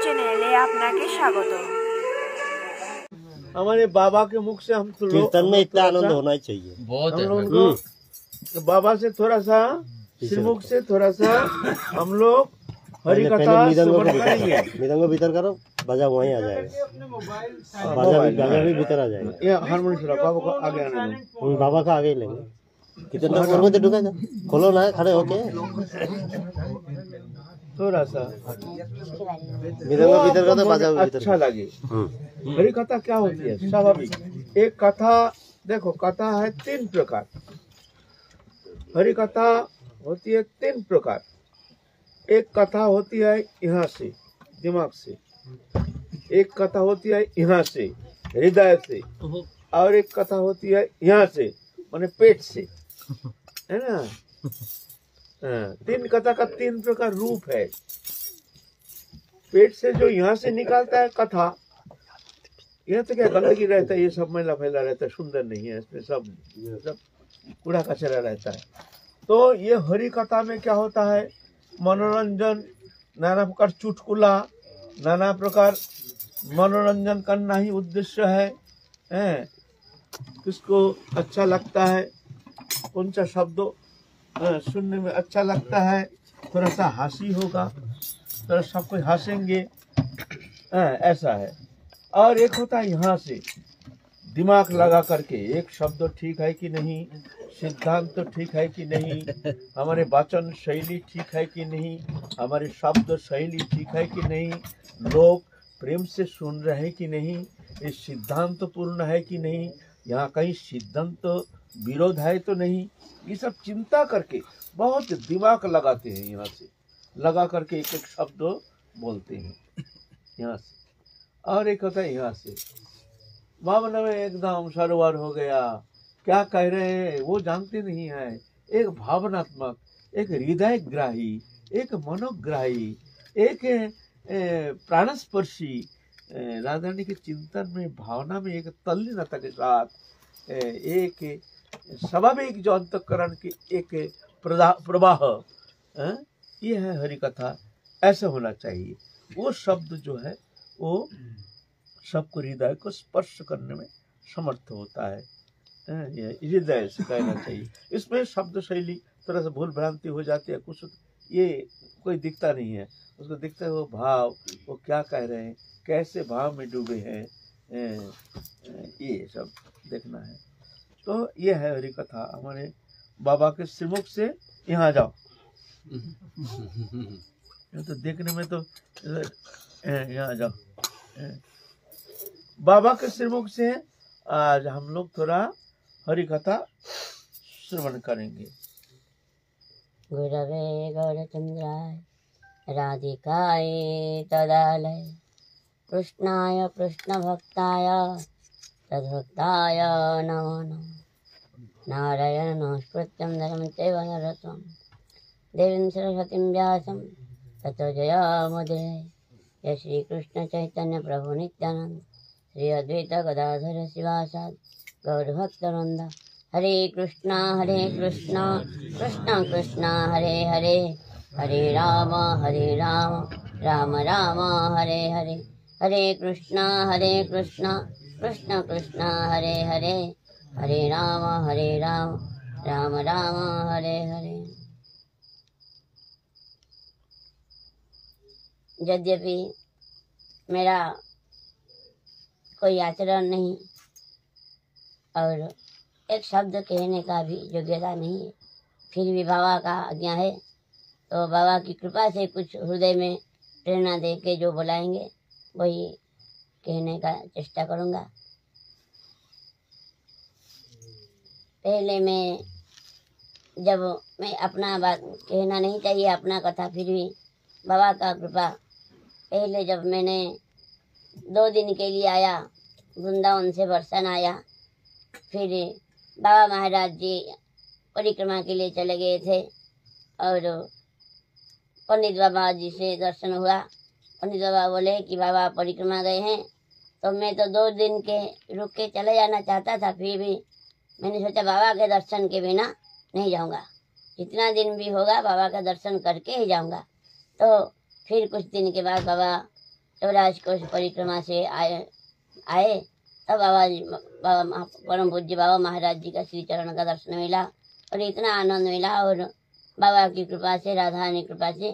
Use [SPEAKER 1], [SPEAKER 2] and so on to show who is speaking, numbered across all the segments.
[SPEAKER 1] চ্যানেলে আপনাকে স্বাগত।
[SPEAKER 2] हमारे बाबा के मुख से हम
[SPEAKER 3] कीर्तन में इतना आनंद होना ही चाहिए।
[SPEAKER 4] बहुत
[SPEAKER 2] हम
[SPEAKER 4] है।
[SPEAKER 2] लोगों को बाबा से थोड़ा सा श्रीमुख से थोड़ा सा हम लोग हरि कथा श्रवण करेंगे।
[SPEAKER 3] मृदंग भीतर करो, बाजा वहीं आ जाएगा। बाजा भी भीतर आ जाएगा।
[SPEAKER 2] ये हारमोनियम बाबा को आगे आने दो।
[SPEAKER 3] बाबा का आगे ही लेंगे। कितना खोलो तो ढुका जा, खोलो ना खड़े होके
[SPEAKER 2] थोड़ा सा
[SPEAKER 3] मृदंग भीतर करो, बाजा भी भीतर
[SPEAKER 2] अच्छा लगे। हरि कथा क्या होती है? स्वाभाविक एक कथा, देखो कथा है 3 प्रकार। हरि कथा होती है 3 प्रकार। एक कथा होती है यहाँ से दिमाग से, एक कथा होती है यहाँ से हृदय से, और एक कथा होती है यहाँ से माने पेट से, है ना। 3 कथा का 3 प्रकार रूप है। पेट से जो यहाँ से निकालता है कथा, यह तो क्या गंदगी रहता है, ये सब मैला फैला रहता है, सुंदर नहीं है, इसमें सब कूड़ा कचरा रहता है। तो ये हरि कथा में क्या होता है? मनोरंजन, नाना प्रकार चुटकुला, नाना प्रकार मनोरंजन करना ही उद्देश्य है। किसको अच्छा लगता है, कौन सा शब्द सुनने में अच्छा लगता है, थोड़ा सा हंसी होगा, थोड़ा सब कोई हंसेंगे, ऐसा है। और एक होता है यहाँ से दिमाग लगा करके, एक शब्द ठीक है कि नहीं, सिद्धांत तो ठीक है कि नहीं, हमारे वाचन शैली ठीक है कि नहीं, हमारी शब्द शैली ठीक है कि नहीं, लोग प्रेम से सुन रहे हैं कि नहीं, ये सिद्धांत पूर्ण है कि नहीं, यहाँ कहीं सिद्धांत विरोध है तो नहीं, ये सब चिंता करके बहुत दिमाग लगाते हैं। यहाँ से लगा करके एक एक शब्द बोलते हैं यहाँ से। और एक होता है यहाँ से भावना में एकदम सरोवर हो गया, क्या कह रहे हैं वो जानते नहीं है। एक भावनात्मक, एक हृदयग्राही, एक मनोग्राही, एक प्राणस्पर्शी राधारानी के चिंतन में, भावना में एक तल्लीनता के साथ एक स्वाभाविक जो अंतःकरण की एक प्रवाह, ये है हरि कथा। ऐसा होना चाहिए। वो शब्द जो है वो सबको हृदय को स्पर्श करने में समर्थ होता है। हृदय से कहना चाहिए। इसमें शब्द शैली थोड़ा सा भूल भ्रांति हो जाती है, कुछ ये कोई दिखता नहीं है, उसको दिखता है वो भाव, वो क्या कह रहे हैं, कैसे भाव में डूबे हैं, ये सब देखना है। तो ये है हरि कथा हमारे बाबा के श्रीमुख से। यहाँ जाओ, तो देखने में तो यहाँ जाओ, बाबा के श्रीमुख से आज हम लोग थोड़ा हरि कथा श्रवण करेंगे।
[SPEAKER 5] गुरवे गौरचंद्राय राधिकाय तदालय कृष्णाय कृष्णभक्ताय तद्भक्ताय नमो नमः। नारायण नमस्कृत्यं नरं चैव नरोत्तमं देवीं सरस्वतीं व्यासं ततो जयमुदीरये। जय श्री कृष्ण चैतन्य प्रभु नित्यानंद, श्री अद्वैत गदाधर शिवासादि गौरभक्तवृंद। हरे कृष्णा कृष्णा कृष्णा हरे हरे, हरे राम राम राम हरे हरे। हरे कृष्णा कृष्णा कृष्णा हरे हरे, हरे राम राम राम हरे हरे। यद्यपि मेरा कोई आचरण नहीं और एक शब्द कहने का भी योग्यता नहीं है, फिर भी बाबा का आज्ञा है तो बाबा की कृपा से कुछ हृदय में प्रेरणा दे के जो बुलाएंगे वही कहने का चेष्टा करूँगा। पहले जब मैं अपना बात कहना नहीं चाहिए, अपना कथा, फिर भी बाबा का कृपा। पहले जब मैंने 2 दिन के लिए आया, वृंदावन से बरसन आया, फिर बाबा महाराज जी परिक्रमा के लिए चले गए थे और पंडित बाबा जी से दर्शन हुआ। पंडित बाबा बोले कि बाबा परिक्रमा गए हैं, तो मैं तो 2 दिन के रुक के चले जाना चाहता था, फिर भी मैंने सोचा बाबा के दर्शन के बिना नहीं जाऊंगा, जितना दिन भी होगा बाबा का दर्शन करके ही जाऊंगा। तो फिर कुछ दिन के बाद बाबा जब राजकोष परिक्रमा से आए तब परम पूज्य बाबा महाराज जी का श्री चरण का दर्शन मिला और इतना आनंद मिला। और बाबा की कृपा से, राधा रानी की कृपा से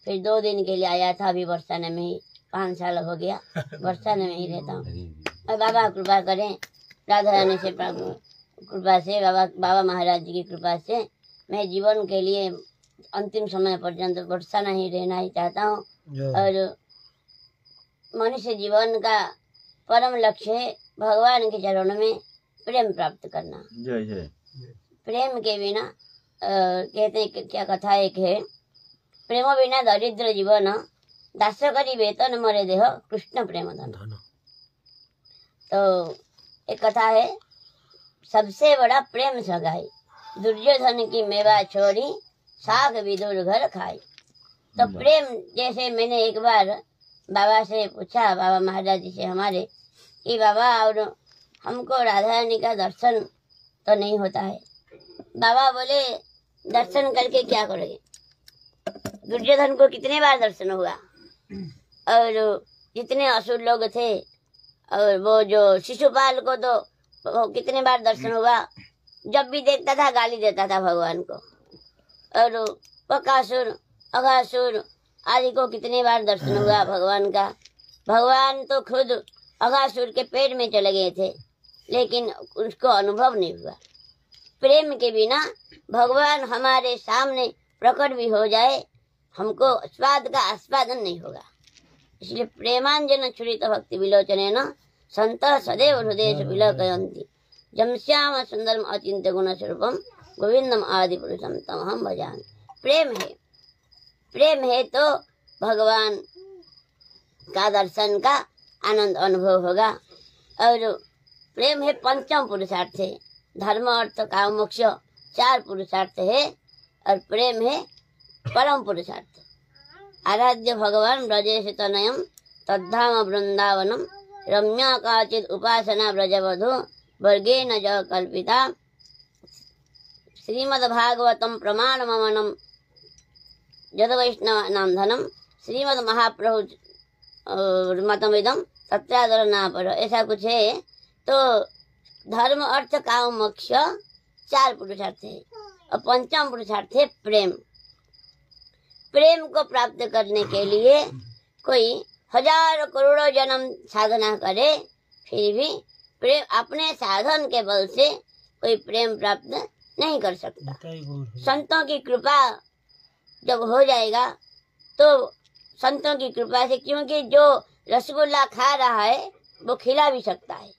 [SPEAKER 5] फिर 2 दिन के लिए आया था। अभी बरसाने में ही 5 साल हो गया, बरसाने में ही रहता हूँ। और बाबा कृपा करें, राधा रानी से कृपा से, बाबा महाराज जी की कृपा से मैं जीवन के लिए अंतिम समय पर्यंत बरसाना ही रहना ही चाहता हूँ। और मनुष्य जीवन का परम लक्ष्य है भगवान के चरणों में प्रेम प्राप्त करना।
[SPEAKER 2] जय जय।
[SPEAKER 5] प्रेम के बिना कहते हैं क्या कथा एक है, प्रेम बिना दरिद्र जीवन, दास करी वेतन मरे देह कृष्ण प्रेम धन। तो एक कथा है, सबसे बड़ा प्रेम सगाई, दुर्योधन की मेवा छोड़ी साग विदुर घर खाई। तो प्रेम, जैसे मैंने एक बार बाबा से पूछा, बाबा महाराज जी से हमारे, कि बाबा और हमको राधा रानी का दर्शन तो नहीं होता है। बाबा बोले दर्शन करके क्या करोगे? दुर्योधन को कितने बार दर्शन हुआ, और जितने असुर लोग थे, और वो जो शिशुपाल को तो वो कितने बार दर्शन हुआ। जब भी देखता था गाली देता था भगवान को। और बकासुर, अघासुर आदि को कितने बार दर्शन हुआ भगवान का। भगवान तो खुद अघासुर के पेट में चले गए थे, लेकिन उसको अनुभव नहीं हुआ। प्रेम के बिना भगवान हमारे सामने प्रकट भी हो जाए, हमको स्वाद का आस्वादन नहीं होगा। इसलिए प्रेमांजन छुरित भक्ति विलोचनेन संत सदैव हृदय विलोकयन्ति जम श्याम सुंदरम अचिंत्य गुण स्वरूपम गोविंदम आदि पुरुषम तमहम भजामि। प्रेम है तो भगवान का दर्शन का आनंद अनुभव होगा। और प्रेम है पंचम पुरुषार्थ है, धर्म अर्थ काम मोक्ष 4 पुरुषार्थ है, और प्रेम है परम पुरुषार्थ। आराध्य भगवान ब्रजेश तनयम तद्धाम वृंदावनम रम्या काचिद उपासना ब्रजवधु वर्गेन ज कल्पिता श्रीमद्भागवतम प्रमाण ममनम जद वैष्णव नाम धनम श्रीमद् महाप्रभु मतमिदम सत्रादर ना पर। ऐसा कुछ है। तो धर्म अर्थ काम मोक्ष 4 पुरुषार्थ है, और पंचम पुरुषार्थ है प्रेम। प्रेम को प्राप्त करने के लिए कोई 1000 करोड़ों जन्म साधना करे, फिर भी प्रेम अपने साधन के बल से कोई प्रेम प्राप्त नहीं कर सकता। संतों की कृपा जब हो जाएगा तो संतों की कृपा से, क्योंकि जो रसगुल्ला खा रहा है वो खिला भी सकता है।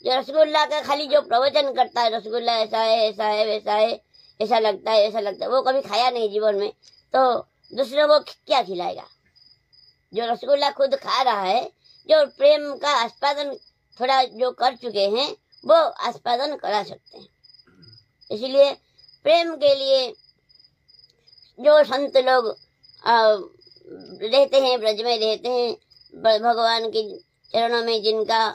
[SPEAKER 5] जो रसगुल्ला का खाली जो प्रवचन करता है, रसगुल्ला ऐसा है, ऐसा है, वैसा है, ऐसा लगता है, ऐसा लगता है, वो कभी खाया नहीं जीवन में, तो दूसरों को क्या खिलाएगा? जो रसगुल्ला खुद खा रहा है, जो प्रेम का आस्वादन थोड़ा जो कर चुके हैं, वो आस्वादन करा सकते हैं। इसलिए प्रेम के लिए जो संत लोग रहते हैं, ब्रज में रहते हैं, भगवान के चरणों में जिनका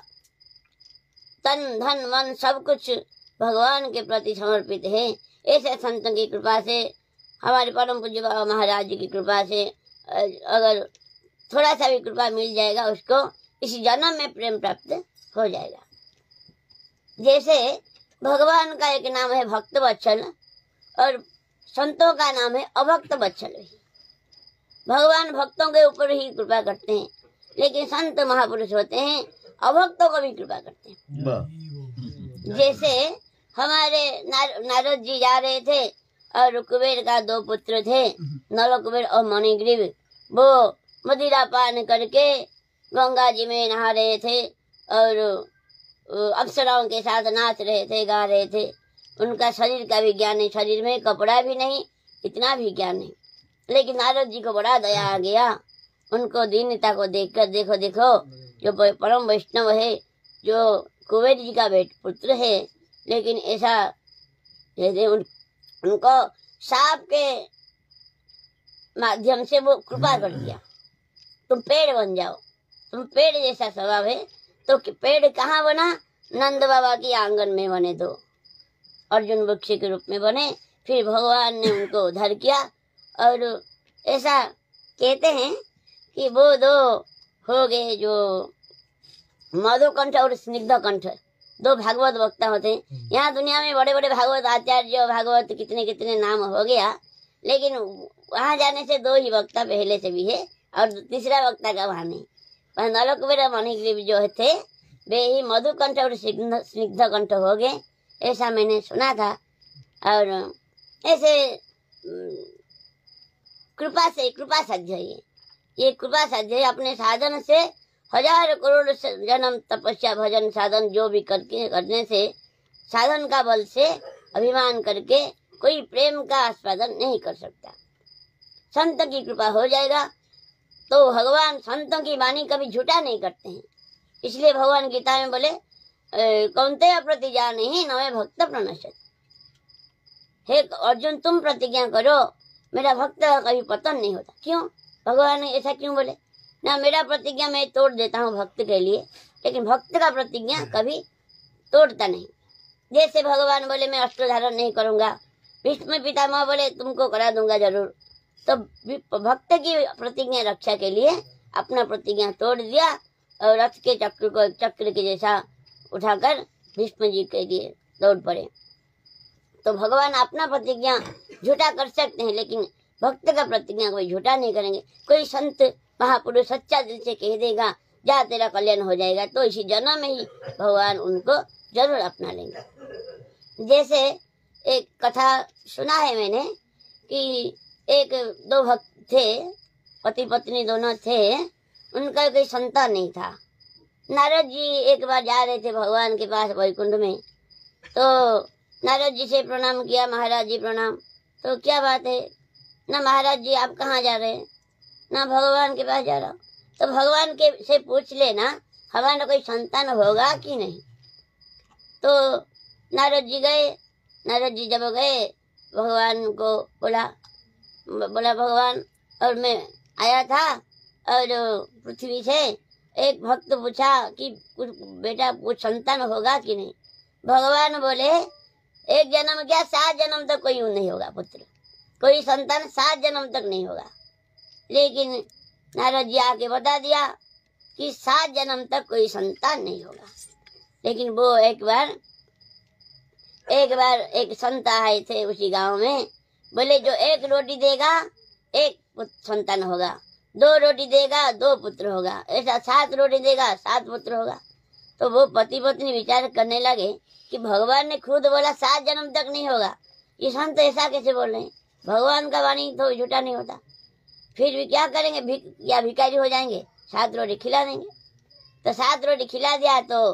[SPEAKER 5] तन धन मन सब कुछ भगवान के प्रति समर्पित है, ऐसे संतों की कृपा से, हमारे परम पूज्य बाबा महाराज जी की कृपा से अगर थोड़ा सा भी कृपा मिल जाएगा, उसको इस जन्म में प्रेम प्राप्त हो जाएगा। जैसे भगवान का एक नाम है भक्त वत्सल, और संतों का नाम है अभक्त वत्सल। भगवान भक्तों के ऊपर ही कृपा करते हैं, लेकिन संत महापुरुष होते हैं अभक्तों को भी कृपा करते हैं। जैसे हमारे नारद जी जा रहे थे, और कुबेर का 2 पुत्र थे, नल कुबेर और मणिग्रीव। वो मदिरा पान करके गंगा जी में नहा रहे थे, और अप्सराओं के साथ नाच रहे थे, गा रहे थे। उनका शरीर का भी ज्ञान नहीं, शरीर में कपड़ा भी नहीं, इतना भी ज्ञान नहीं। लेकिन नारद जी को बड़ा दया आ गया, उनको दीनता को देखकर, देखो देखो जो परम वैष्णव है, जो कुबेर जी का पुत्र है, लेकिन ऐसा जैसे उनको सांप के माध्यम से वो कृपा कर दिया, तुम पेड़ बन जाओ, तुम पेड़ जैसा स्वभाव है। तो पेड़ कहाँ बना? नंद बाबा की आंगन में बने, 2 अर्जुन वृक्ष के रूप में बने। फिर भगवान ने उनको उद्धार किया। और ऐसा कहते हैं कि वो 2 हो गए जो मधुकंठ और स्निग्ध कंठ, दो भागवत वक्ता होते हैं। यहाँ दुनिया में बड़े बड़े भागवत आचार्य, भागवत कितने कितने नाम हो गया, लेकिन वहां जाने से दो ही वक्ता पहले से भी है और तीसरा वक्ता का वहां नहीं। वहाँ नलोक में मणिग्रीव जो थे वे ही मधुकंठ और स्निग्ध कंठ हो गए, ऐसा मैंने सुना था। और ऐसे कृपा साध्य ये कृपा साध्य अपने साधन से 1000 करोड़ जन्म तपस्या भजन साधन जो भी करने से, साधन का बल से अभिमान करके कोई प्रेम का आस्वादन नहीं कर सकता। संत की कृपा हो जाएगा तो भगवान संतों की वाणी कभी झूठा नहीं करते हैं। इसलिए भगवान गीता में बोले कौन्तेय प्रतिज्ञा नहीं नवे भक्त प्रणश्यति। हे अर्जुन तुम प्रतिज्ञा करो मेरा भक्त का कभी पतन नहीं होता। क्यों भगवान ने ऐसा क्यों बोले? ना मेरा प्रतिज्ञा मैं तोड़ देता हूँ भक्त के लिए, लेकिन भक्त का प्रतिज्ञा कभी तोड़ता नहीं। जैसे भगवान बोले मैं अस्त्र धारण नहीं करूंगा, भीष्म पितामह बोले तुमको करा दूंगा जरूर, तो भक्त की प्रतिज्ञा रक्षा के लिए अपना प्रतिज्ञा तोड़ दिया और रथ के चक्र के जैसा उठाकर भीष्म जी के लिए दौड़ पड़े। तो भगवान अपना प्रतिज्ञा झूठा कर सकते हैं, लेकिन भक्त का प्रतिज्ञा कोई झूठा नहीं करेंगे। कोई संत महापुरुष सच्चा दिल से कह देगा जा तेरा कल्याण हो जाएगा, तो इसी जन्म में ही भगवान उनको जरूर अपना लेंगे। जैसे एक कथा सुना है मैंने कि एक दो भक्त थे, पति पत्नी दोनों थे, उनका कोई संतान नहीं था। नारद जी एक बार जा रहे थे भगवान के पास वैकुंठ में, तो नारद जी से प्रणाम किया, महाराज जी प्रणाम। तो क्या बात है ना महाराज जी आप कहाँ जा रहे हैं? ना भगवान के पास जा रहा हूँ। तो भगवान के से पूछ लेना हमारा कोई संतान होगा कि नहीं। तो नारद जी गए। नारद जी जब गए भगवान को बोला भगवान और मैं आया था और पृथ्वी से एक भक्त पूछा कि कुछ बेटा कुछ संतान होगा कि नहीं। भगवान बोले एक जन्म क्या 7 जन्म तक कोई नहीं होगा पुत्र, कोई संतान 7 जन्म तक नहीं होगा। लेकिन नारद जी आके बता दिया कि 7 जन्म तक कोई संतान नहीं होगा। लेकिन वो एक बार एक संत आए थे उसी गांव में, बोले जो 1 रोटी देगा 1 संतान होगा, 2 रोटी देगा 2 पुत्र होगा, ऐसा 7 रोटी देगा 7 पुत्र होगा। तो वो पति पत्नी विचार करने लगे कि भगवान ने खुद बोला 7 जन्म तक नहीं होगा, ये संत ऐसा कैसे बोल रहे हैं? भगवान का वाणी तो झूठा नहीं होता। फिर भी क्या करेंगे, भिखारी हो जाएंगे, 7 रोटी खिला देंगे। तो 7 रोटी खिला दिया तो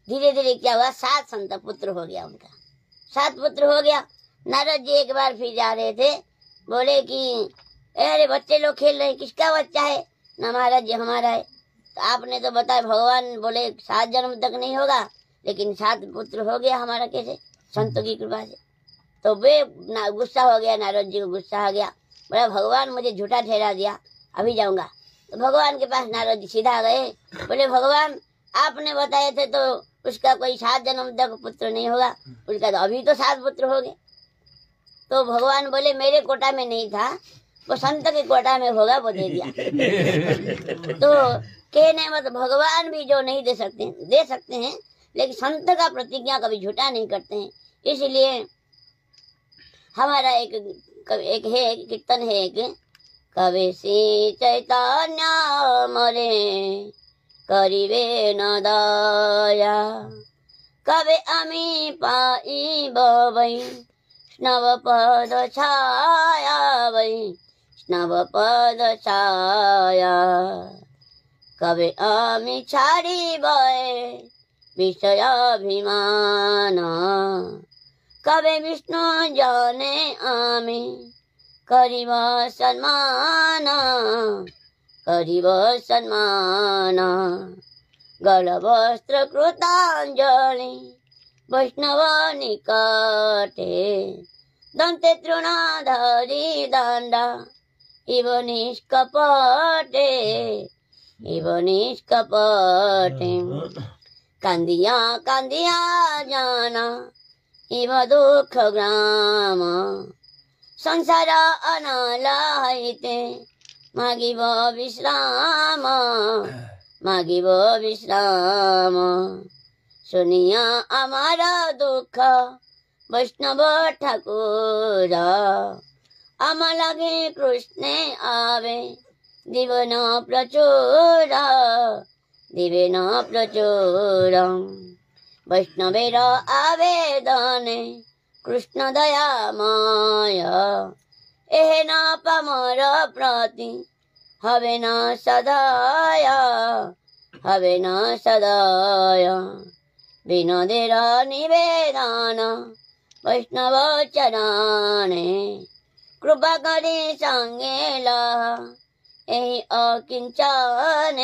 [SPEAKER 5] धीरे धीरे क्या हुआ, 7 संत पुत्र हो गया, उनका 7 पुत्र हो गया। नारद जी एक बार फिर जा रहे थे, बोले कि अरे बच्चे लोग खेल रहे, किसका बच्चा है? ना महाराज जी हमारा है। तो आपने तो बताया भगवान बोले 7 जन्म तक नहीं होगा, लेकिन 7 पुत्र हो गया हमारा, कैसे? संतों की कृपा से। तो वे गुस्सा हो गया, नारद जी को गुस्सा आ गया, बोला भगवान मुझे झूठा ठहरा दिया, अभी जाऊंगा। तो भगवान के पास नारद जी सीधा गए, बोले भगवान आपने बताए थे तो उसका कोई 7 जन्म तक पुत्र नहीं होगा, उसका तो अभी तो 7 पुत्र हो गए। तो भगवान बोले मेरे कोटा में नहीं था, वो संत के कोटा में होगा, वो दे दिया। तो कहने मत भगवान भी जो नहीं दे सकते हैं, लेकिन संत का प्रतिज्ञा कभी झूठा नहीं करते हैं। इसलिए हमारा एक कीर्तन है, एक कवे श्री चैतन्य मरे करिबे न दया, कवे अमी पाइब वैष्णव पद छाया, वैष्णव पद छाया, कवे अमी छाड़िब विषय अभिमान, कवे विष्णु जने आमी करिब सम्मान, करिब सम्मान, गलवस्त्र कृतांजलि वैष्णव निकटे, दन्ते तृणाधरी दण्डा इव निष्कपटे, इव निष्कपटे, कांदिया कांदिया जाना इव दुख ग्राम, संसार अनलाहिते मागिब विश्राम, मागिब विश्राम। सुनिया हमारा दुख वैष्णव ठाकुर। आम लगे कृष्ण आवे दिवन प्रचुर। दिवेन प्रचुर वैष्णवेर आवेदन कृष्ण दयामय। एहेन पामर प्रति हवे न सदय। हवे न सदय विनोदेर निवेदन वैष्णव चरणे। कृपा करे संगे लह एहि अकिंचन।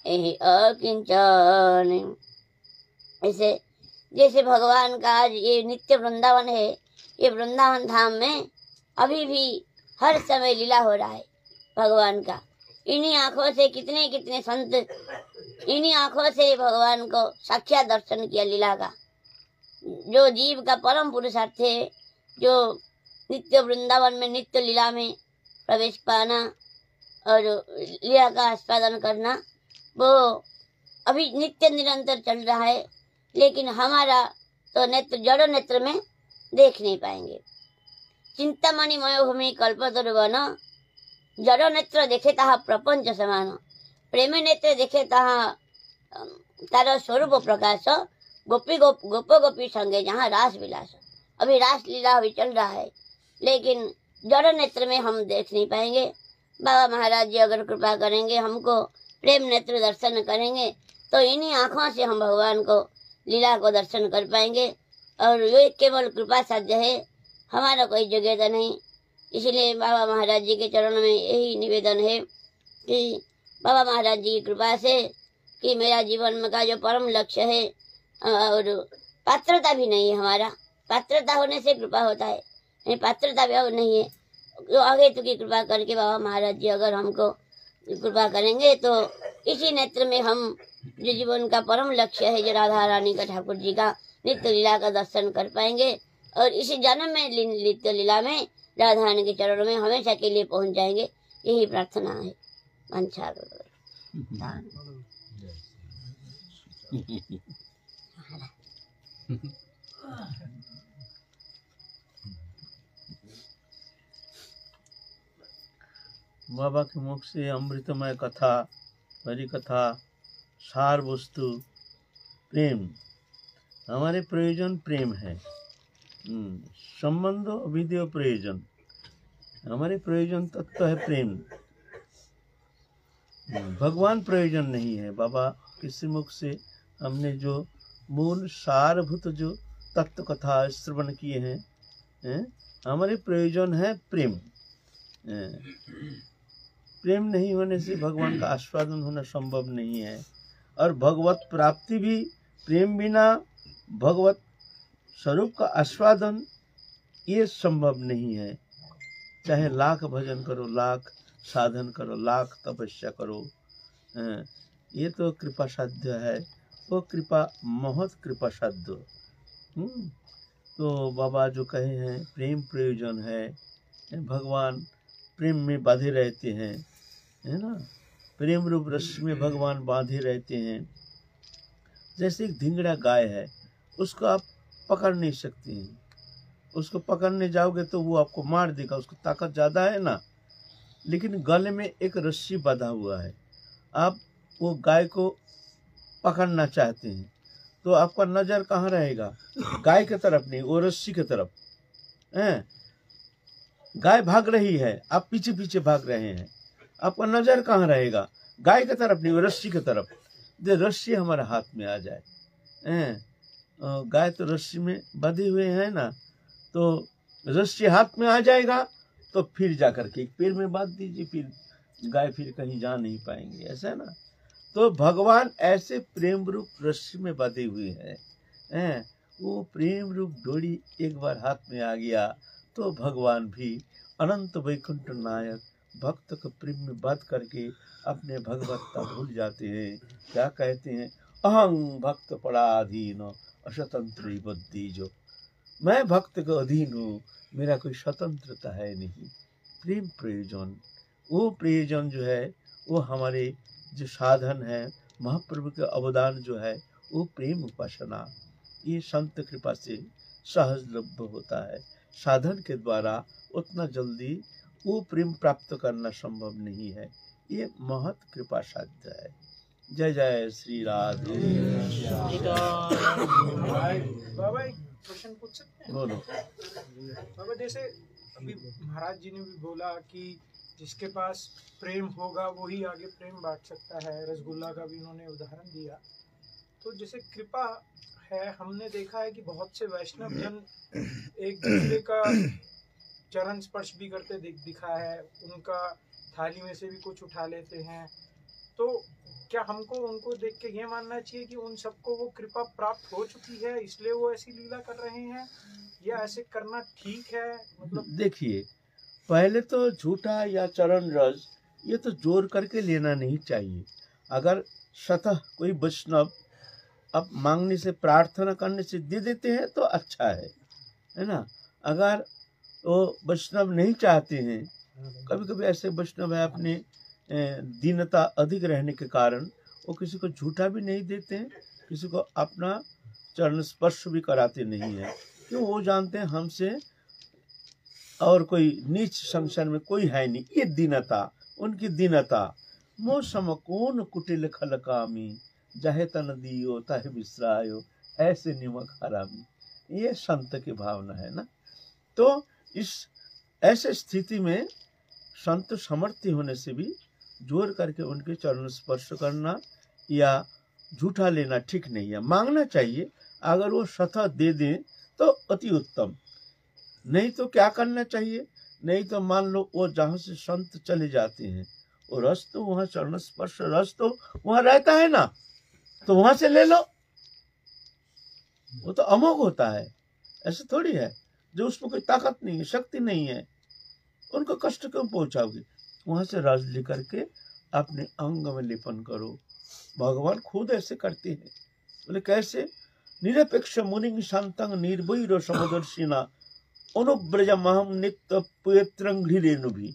[SPEAKER 5] एहि अकिंचन। ऐसे जैसे भगवान का आज ये नित्य वृंदावन है, ये वृंदावन धाम में अभी भी हर समय लीला हो रहा है भगवान का। इन्हीं आंखों से कितने कितने संत इन्हीं आंखों से भगवान को साक्षात दर्शन किया लीला का। जो जीव का परम पुरुषार्थ है, जो नित्य वृंदावन में नित्य लीला में प्रवेश पाना और लीला का आस्वादन करना, वो अभी नित्य निरंतर चल रहा है। लेकिन हमारा तो नेत्र जड़ नेत्र में देख नहीं पाएंगे। चिंतामणि मय भूमि कल्पतरुवन। जड़ नेत्र देखे ताहा प्रपंच समान। प्रेम नेत्र देखे ताहा तार स्वरूप प्रकाश। गोपी गोपी संगे जहाँ रास विलास। अभी रास लीला अभी चल रहा है, लेकिन जड़ नेत्र में हम देख नहीं पाएंगे। बाबा महाराज जी अगर कृपा करेंगे, हमको प्रेम नेत्र दर्शन करेंगे, तो इन्हीं आँखों से हम भगवान को लीला को दर्शन कर पाएंगे। और ये केवल कृपा साध्य है, हमारा कोई योग्यता नहीं। इसलिए बाबा महाराज जी के चरणों में यही निवेदन है कि बाबा महाराज जी की कृपा से कि मेरा जीवन में का जो परम लक्ष्य है, और पात्रता भी नहीं है हमारा। पात्रता होने से कृपा होता है, नहीं पात्रता भी नहीं है तो आगे तो की कृपा करके बाबा महाराज जी अगर हमको कृपा करेंगे, तो इसी नेत्र में हम जो जीवन का परम लक्ष्य है, जो राधा रानी का ठाकुर जी का नित्य लीला का दर्शन कर पाएंगे। और इसी जन्म में नित्य लीला में राधा रानी के चरणों में हमेशा के लिए पहुंच जाएंगे। यही प्रार्थना है। वंशा
[SPEAKER 2] बाबा के मुख से अमृतमय कथा, हरि कथा, सार वस्तु प्रेम। हमारे प्रयोजन प्रेम है। संबंध अविद्य प्रयोजन। हमारे प्रयोजन तत्व है प्रेम। भगवान प्रयोजन नहीं है। बाबा किसी मुख से हमने जो मूल सारभूत जो तत्व कथा श्रवण किए हैं, हमारे प्रयोजन है प्रेम। प्रेम नहीं होने से भगवान का आस्वादन होना संभव नहीं है। और भगवत प्राप्ति भी प्रेम बिना भगवत स्वरूप का आस्वादन ये संभव नहीं है। चाहे लाख भजन करो, लाख साधन करो, लाख तपस्या करो, ये तो कृपा साध्य है। वो कृपा महत कृपा साध्य। तो बाबा जो कहे हैं प्रेम प्रयोजन है, भगवान प्रेम में बांधे रहते हैं, है ना। प्रेम रूप रस्सी में भगवान बांधे रहते हैं। जैसे एक धिंगड़ा गाय है, उसको आप पकड़ नहीं सकते हैं। उसको पकड़ने जाओगे तो वो आपको मार देगा, उसको ताकत ज़्यादा है ना। लेकिन गले में एक रस्सी बंधा हुआ है, आप वो गाय को पकड़ना चाहते हैं, तो आपका नज़र कहाँ रहेगा? गाय की तरफ नहीं, वो रस्सी की तरफ है। गाय भाग रही है, आप पीछे पीछे भाग रहे हैं, आपका नज़र कहाँ रहेगा? गाय की तरफ नहीं, वो रस्सी की तरफ। जो रस्सी हमारे हाथ में आ जाए, गाय तो रस्सी में बंधे हुए हैं ना, तो रस्सी हाथ में आ जाएगा तो फिर जाकर के एक पैर में बांध दीजिए, फिर गाय फिर कहीं जा नहीं पाएंगे, ऐसा है ना। तो भगवान ऐसे प्रेम रूप रस्सी में बंधे हुए हैं। वो प्रेम रूप डोरी एक बार हाथ में आ गया तो भगवान भी अनंत वैकुंठ नायक भक्त को प्रेम में बांध करके अपने भगवत्ता भूल जाते हैं। क्या कहते हैं? अहं भक्त पराधीन अस्वतंत्र बुद्धि। जो मैं भक्त का अधीन हूँ, मेरा कोई स्वतंत्रता है नहीं। प्रेम प्रयोजन, वो प्रयोजन जो है वो हमारे जो साधन है, महाप्रभु के अवदान जो है वो प्रेम उपासना, ये संत कृपा से सहजलभ्य होता है। साधन के द्वारा उतना जल्दी वो प्रेम प्राप्त करना संभव नहीं है, ये महत कृपा साध्य है। जय जय श्री राधे।
[SPEAKER 4] बाबा एक क्वेश्चन पूछ सकते हैं?
[SPEAKER 2] बोलो।
[SPEAKER 4] बाबा जैसे अभी महाराज जी ने भी बोला कि जिसके पास प्रेम होगा वो ही आगे प्रेम बांट सकता है, रसगुल्ला का भी उन्होंने उदाहरण दिया। तो जैसे कृपा है, हमने देखा है कि बहुत से वैष्णव जन एक दूसरे का चरण स्पर्श भी करते दिखा है, उनका थाली में से भी कुछ उठा लेते हैं। तो क्या हमको उनको देख के ये मानना चाहिए कि उन सबको वो कृपा प्राप्त हो चुकी है इसलिए वो ऐसी लीला कर रहे हैं, या ऐसे करना ठीक है? मतलब
[SPEAKER 2] देखिए, पहले तो झूठा या चरण रस ये तो जोर करके लेना नहीं चाहिए। अगर स्वतः कोई वैष्णव अब मांगने से, प्रार्थना करने से दे देते हैं तो अच्छा है ना। अगर वो वैष्णव नहीं चाहते हैं, कभी कभी ऐसे वैष्णव है अपने दीनता अधिक रहने के कारण वो किसी को झूठा भी नहीं देते हैं, किसी को अपना चरण स्पर्श भी कराते नहीं है, क्यों? वो जानते हैं हमसे और कोई नीच संसार में कोई है नहीं। ये दीनता, उनकी दीनता। मौसम कौन कुटिल खल कामी, जहे तन दियो तहे बिसरायो, ऐसे निमक हरामी। ये संत की भावना है ना। तो इस ऐसे स्थिति में संत समर्थी होने से भी जोर करके उनके चरण स्पर्श करना या झूठा लेना ठीक नहीं है। मांगना चाहिए, अगर वो स्वतः दे दें तो अति उत्तम। नहीं तो क्या करना चाहिए? नहीं तो मान लो वो जहाँ से संत चले जाते हैं, वो रस तो वहाँ, चरण स्पर्श रस तो वहाँ रहता है ना, तो वहाँ से ले लो। वो तो अमोघ होता है, ऐसे थोड़ी है जो उसमें कोई ताकत नहीं है, शक्ति नहीं है, उनको कष्ट क्यों पहुंचाओगे? वहां से रस लेकर के अपने अंग में लेपन करो। भगवान खुद ऐसे करते हैं। बोले कैसे? निरपेक्ष मुनि शांतंग निर्भैर समदर्शिना अनुव्रज महम नित्य पुयत्रंघ्रिरेणु भी।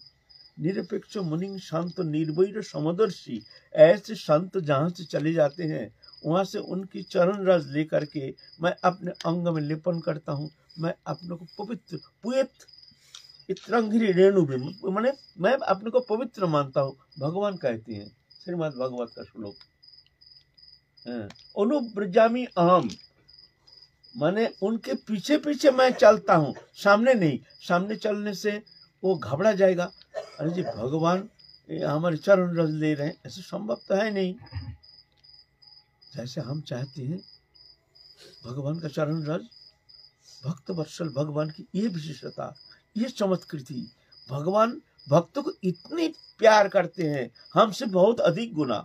[SPEAKER 2] निरपेक्ष मुनि शांत निर्भैर समदर्शी, ऐसे संत जहाँ से चले जाते हैं वहां से उनकी चरण रस लेकर के मैं अपने अंग में लेपन करता हूँ। मैं अपने को पवित्र, पुयत इत्रंघ्रि रेणु भी, माने मैं अपने को पवित्र मानता हूँ। भगवान कहते हैं, श्रीमद् भागवत का श्लोक। अनुव्रजामि अहम, माने उनके पीछे पीछे मैं चलता हूँ, सामने नहीं। सामने चलने से वो घबरा जाएगा, अरे जी भगवान हमारे चरण रस ले रहे हैं, ऐसे संभव तो है नहीं। जैसे हम चाहते हैं भगवान का चरण रस, भक्त वत्सल भगवान की ये विशेषता, ये चमत्कृति। भगवान भक्तों को इतनी प्यार करते हैं, हमसे बहुत अधिक गुना।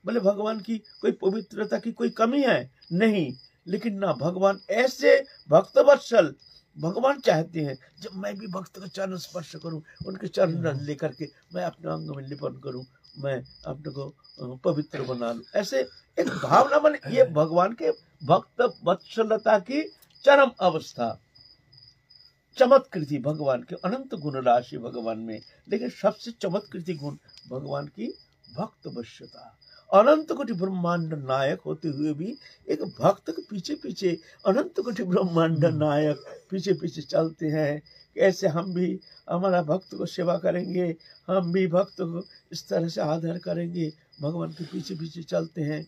[SPEAKER 2] बोले भगवान की कोई पवित्रता की कोई कमी है? नहीं, लेकिन ना, भगवान ऐसे भक्त वत्सल। भगवान चाहते हैं जब मैं भी भक्त का चरण स्पर्श करूं, उनके चरण रस लेकर के मैं अपने अंग में लेपन करूं, मैं अपने को पवित्र बना लूं। ऐसे एक भावना बने, ये भगवान के भक्त वत्सलता की चरम अवस्था। चमत्कृति भगवान के अनंत गुण राशि भगवान में, लेकिन सबसे चमत्कृति गुण भगवान की भक्त वश्यता। अनंत कोटि ब्रह्मांड नायक होते हुए भी एक भक्त के पीछे पीछे अनंत कोटि ब्रह्मांड नायक पीछे पीछे चलते हैं। कैसे हम भी हमारा भक्त को सेवा करेंगे, हम भी भक्त को इस तरह से आदर करेंगे, भगवान के पीछे पीछे चलते हैं।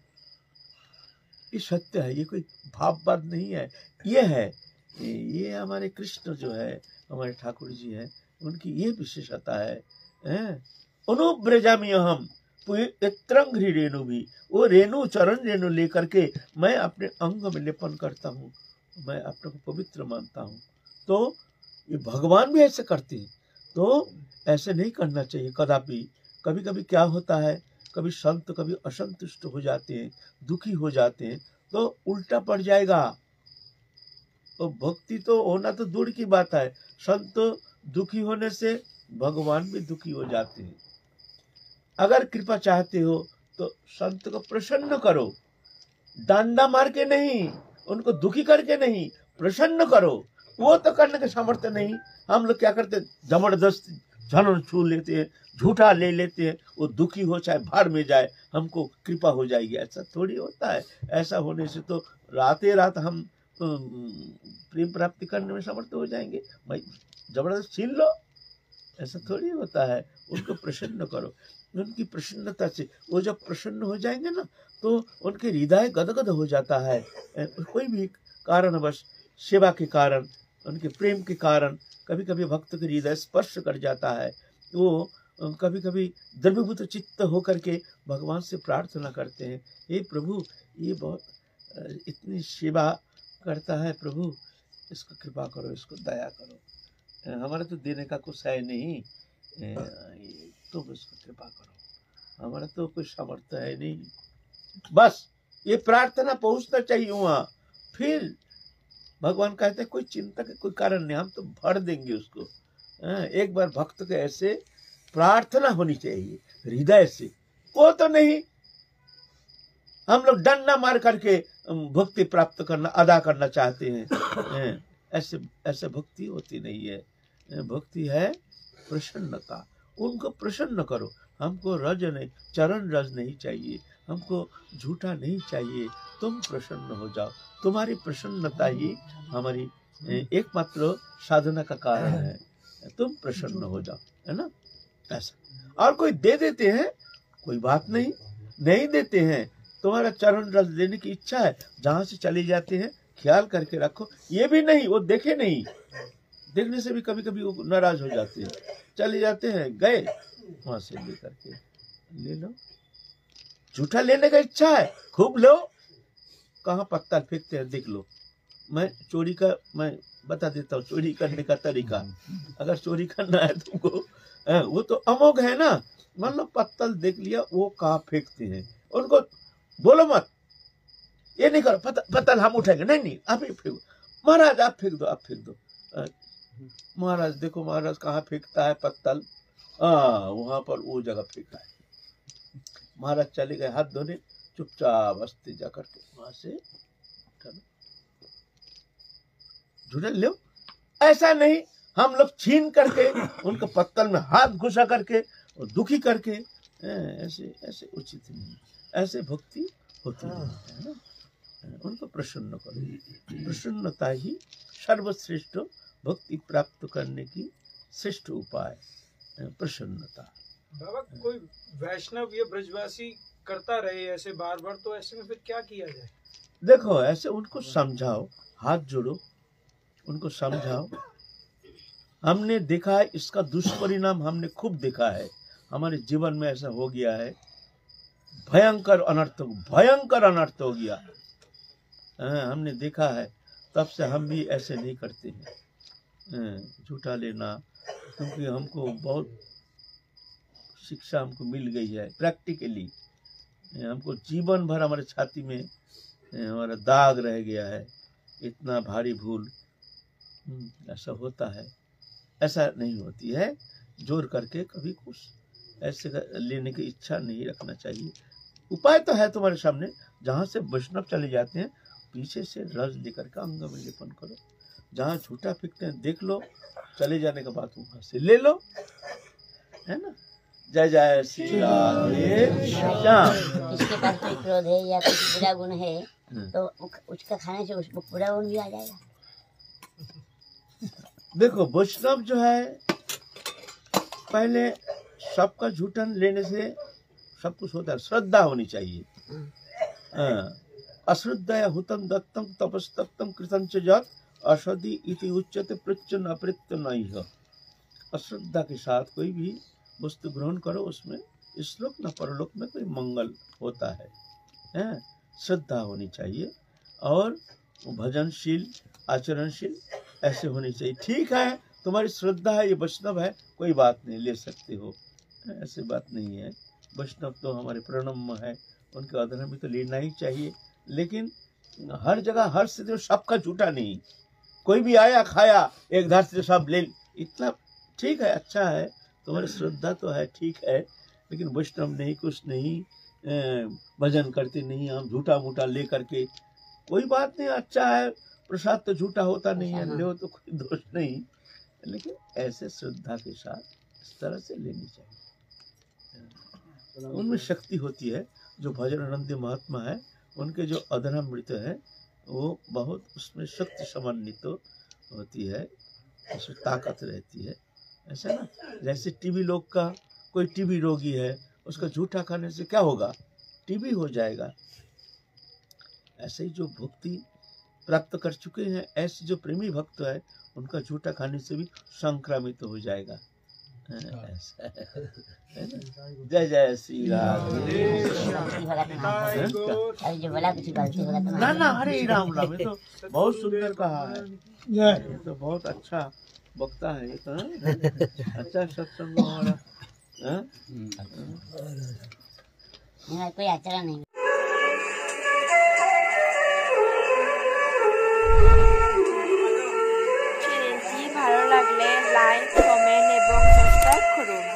[SPEAKER 2] ये सत्य है, ये कोई भाववाद नहीं है। ये है, ये हमारे कृष्ण जो है, हमारे ठाकुर जी है, उनकी ये विशेषता है। अनुव्रजामि अहम पुयत्रंघ्रि रेणु भी, वो रेणु, चरण रेणु लेकर के मैं अपने अंग में लेपन करता हूँ, मैं अपने को पवित्र मानता हूँ। तो ये भगवान भी ऐसे करते हैं, तो ऐसे नहीं करना चाहिए कदापि। कभी कभी क्या होता है, कभी संत कभी असंतुष्ट हो जाते हैं, दुखी हो जाते हैं, तो उल्टा पड़ जाएगा। तो भक्ति तो होना तो दूर की बात है, संत दुखी होने से भगवान भी दुखी हो जाते हैं। अगर कृपा चाहते हो तो संत को प्रसन्न करो, डंडा मार के नहीं, उनको दुखी करके नहीं, प्रसन्न करो। वो तो करने के सामर्थ्य नहीं। हम लोग क्या करते, जबरदस्त झन छू लेते हैं, झूठा ले लेते हैं, वो दुखी हो चाहे भाड़ में जाए, हमको कृपा हो जाएगी, ऐसा थोड़ी होता है। ऐसा होने से तो रातें रात हम प्रेम प्राप्ति करने में समर्थ हो जाएंगे। भाई जबरदस्त छीन लो, ऐसा थोड़ी होता है। उनको प्रसन्न करो, उनकी प्रसन्नता से वो जब प्रसन्न हो जाएंगे ना, तो उनके हृदय गदगद हो जाता है। कोई भी कारणवश, सेवा के कारण, उनके प्रेम के कारण कभी कभी भक्त के हृदय स्पर्श कर जाता है। वो कभी कभी द्रव्यभूत चित्त होकर के भगवान से प्रार्थना करते हैं, हे प्रभु ये बहुत इतनी सेवा करता है, प्रभु इसको कृपा करो, इसको दया करो, हमारा तो देने का कुछ है नहीं, तुम इसको कृपा करो, हमारा तो कोई सामर्थ्य है नहीं। बस ये प्रार्थना पहुंचना चाहिए वहाँ। फिर भगवान कहते हैं कोई चिंता का कोई कारण नहीं, हम तो भर देंगे उसको। एक बार भक्त के ऐसे प्रार्थना होनी चाहिए हृदय से, वो तो नहीं हम लोग डंडा मार करके भक्ति प्राप्त करना, अदा करना चाहते हैं। ऐसे ऐसे भक्ति होती नहीं है। भक्ति है प्रसन्नता, उनको प्रसन्न करो। हमको रज नहीं, चरण रज नहीं चाहिए, हमको झूठा नहीं चाहिए, तुम प्रसन्न हो जाओ। तुम्हारी प्रसन्नता ही हमारी एकमात्र साधना का कारण है, तुम प्रसन्न हो जाओ, है ना। ऐसा और कोई दे देते हैं कोई बात नहीं, नहीं देते हैं, तुम्हारा चरण रस देने की इच्छा है, जहां से चले जाते हैं ख्याल करके रखो। ये भी नहीं वो देखे नहीं, देखने से भी कभी कभी वो नाराज हो जाते हैं, चले जाते हैं, गए वहां से लेकर के ले लो। झूठा लेने का इच्छा है खूब लो, कहाँ पत्थर फेंकते हैं देख लो। मैं चोरी का मैं बता देता हूँ चोरी करने का तरीका। अगर चोरी करना है तुमको, वो तो अमोघ है ना। मान लो पत्तल देख लिया, वो कहाँ फेंकते हैं, उनको बोलो मत, ये नहीं करो, पत्तल हम उठाएंगे, नहीं नहीं आप ही फेंको, महाराज आप फेंक दो, आप फेंक दो। महाराज देखो महाराज कहाँ फेंकता है पत्तल, वहां पर वो जगह फेंका है। महाराज चले गए हाथ धोने, चुपचाप हंसते जा करके वहां से झूठा ले। ऐसा नहीं, हम लोग छीन करके उनको पत्तल में हाथ घुसा करके और दुखी करके, ऐसे ऐसे उचित नहीं, ऐसे भक्ति होती है ना। उनको प्रसन्न करो, प्रसन्नता ही सर्वश्रेष्ठ भक्ति प्राप्त करने की श्रेष्ठ उपाय, प्रसन्नता।
[SPEAKER 4] बाबा कोई वैष्णव या ब्रजवासी करता रहे ऐसे बार बार, तो ऐसे में फिर क्या किया जाए?
[SPEAKER 2] देखो ऐसे उनको समझाओ, हाथ जोड़ो, उनको समझाओ। हमने देखा है इसका दुष्परिणाम, हमने खूब देखा है, हमारे जीवन में ऐसा हो गया है, भयंकर अनर्थ हो गया। हमने देखा है, तब से हम भी ऐसे नहीं करते हैं झूठा लेना, क्योंकि हमको बहुत शिक्षा हमको मिल गई है प्रैक्टिकली। हमको जीवन भर हमारे छाती में हमारा दाग रह गया है, इतना भारी भूल। ऐसा होता है, ऐसा नहीं होती है। जोर करके कभी कुछ ऐसे लेने की इच्छा नहीं रखना चाहिए। उपाय तो है तुम्हारे सामने, जहाँ से वैष्णव चले जाते हैं पीछे से रस लेकर के अंग में लेपन करो, जहाँ झूठा फेंकते हैं देख लो, चले जाने के बाद वहां से ले लो, है ना। जय जय श्री राधे श्याम।
[SPEAKER 5] किसके पास कोई क्रोध है या कुछ बुरा गुण है तो उसका खाने से उसको बुरा गुण भी आ जाएगा।
[SPEAKER 2] देखो वैष्णव जो है, पहले सबका झूठन लेने से सब कुछ होता है, श्रद्धा होनी चाहिए। अश्रद्धा हुतम दत्तम तपस्तप्तम कृतं च जत अशुद्धि इति उच्यते प्रत्यन अप्रत्य नहीं है। अश्रद्धा के साथ कोई भी वस्तु ग्रहण करो, उसमें श्लोक न परलोक में कोई मंगल होता है। श्रद्धा होनी चाहिए और भजनशील आचरणशील ऐसे होनी चाहिए। ठीक है तुम्हारी श्रद्धा है, ये वैष्णव है, कोई बात नहीं, ले सकते हो, ऐसी बात नहीं है। वैष्णव तो हमारे प्रणम्य है, उनके अधर्म में तो लेना ही चाहिए, लेकिन हर जगह हर स्थिति सबका झूठा नहीं। कोई भी आया खाया एक धार से सब ले, इतना ठीक है, अच्छा है, तुम्हारी श्रद्धा तो है, ठीक है, लेकिन वैष्णव नहीं, कुछ नहीं, भजन करते नहीं, हम झूठा मूठा ले करके, कोई बात नहीं, अच्छा है, प्रसाद तो झूठा होता नहीं है, ले तो कोई दोष नहीं, लेकिन ऐसे श्रद्धा के साथ इस तरह से लेनी चाहिए। उनमें शक्ति होती है। जो भजनानंद महात्मा है उनके जो अधरामृत है वो बहुत उसमें शक्ति समन्वित होती है, उसमें ताकत रहती है। ऐसा ना, जैसे टीबी लोग का, कोई टीबी रोगी है उसका झूठा खाने से क्या होगा, टीबी हो जाएगा। ऐसे ही जो भक्ति प्राप्त कर चुके हैं, ऐसे जो प्रेमी भक्त है उनका झूठा खाने से भी संक्रमित हो जाएगा। ऐसा है ना? जय जय श्री राम।
[SPEAKER 5] अरे जो बोला कुछ गलती होगा तो
[SPEAKER 2] ना ना, हरे राम राम, ये तो बहुत सुंदर कहा है, ये तो बहुत अच्छा वक्ता है, ये तो अच्छा सत्संग हमारा।
[SPEAKER 5] मेरा कोई आचरण नहीं।
[SPEAKER 1] চ্যানেলটি ভালো লাগলে লাইক, কমেন্ট এবং সাবস্ক্রাইব করুন।